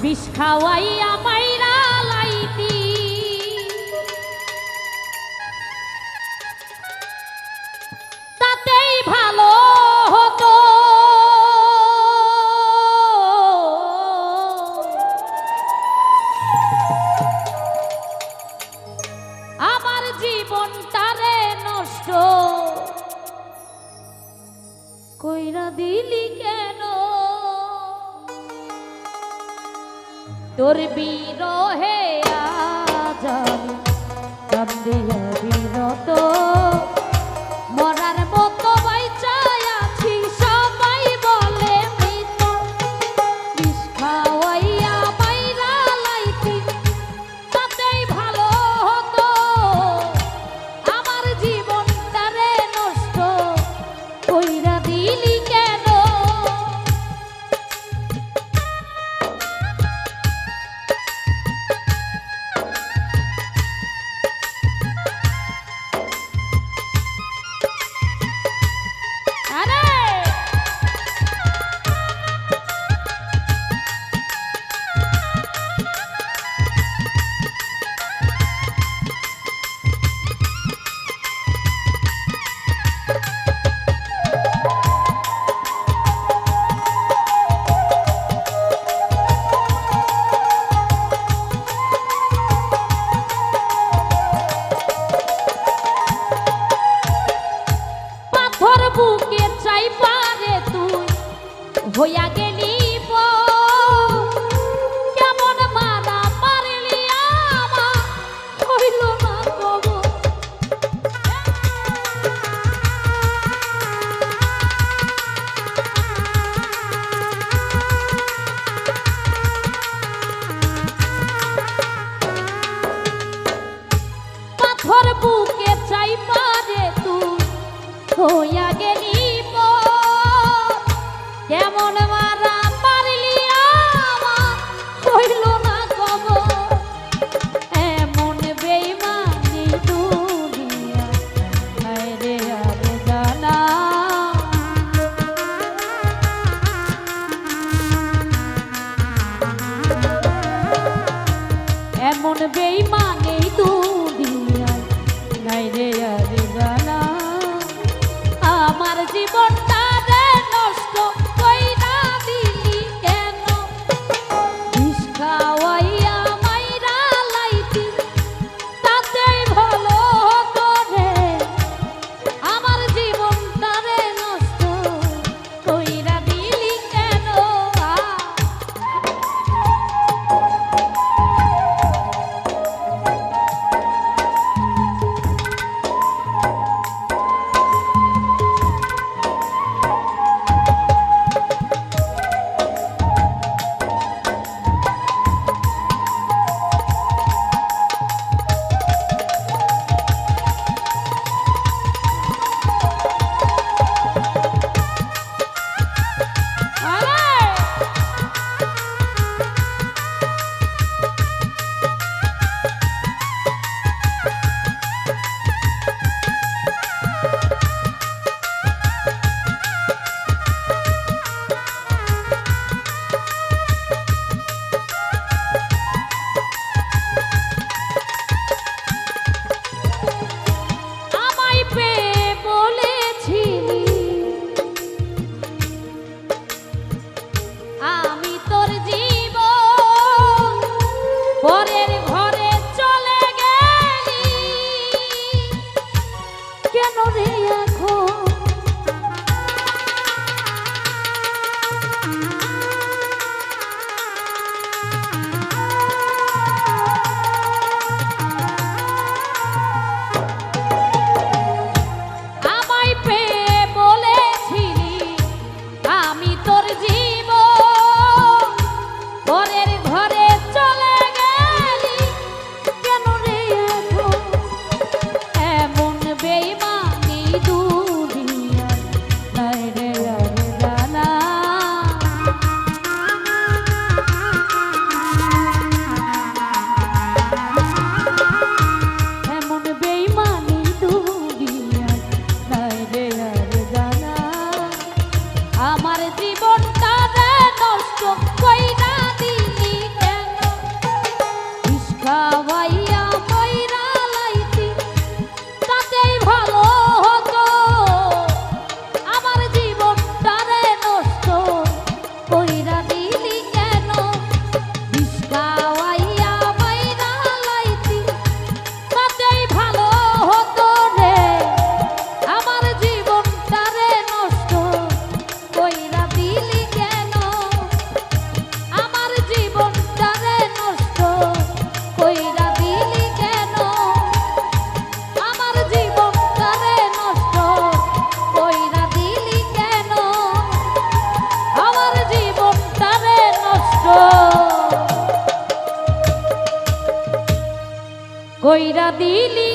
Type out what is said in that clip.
বিষ খাওয়াইয়া মাইরা লাইতি তাতেই ভালো হতো। আমার জীবনটারে নষ্ট কইরা দিলি কেন? তোর বিরহে আজ আমি কান্দিয়া বিরত, মরার মতো বাইচায় আছি সবাই বলে মৃত। বিষ খাওয়াইয়া মাইরা লাইতি তাতেই ভালো হতো। আমার জীবনটারে নষ্ট কইরা দিলি কেন? বুকে চাই পারে তুই হইয়া গেলি কেমন মানা পারলি আমার হইল না কব। পাথর বুকে চাই পারে তুই হইয়া গেলি কেমন মারা পারলি আমার হইল না কব। এমন বেইমানি দুনিয়া হায় রে আরে জানা, এমন বেইমানি দুনিয়া হায় রে আরে জানা। আমার জীবনটা রে নষ্ট কইরা দিলি কেন? বিষ খাওয়াইয়া মাইরা লাইতি তাতেই ভালো হতো রে। আমার জীবনটা রে নষ্ট কইরা দিলি কেন? কইরা দিলি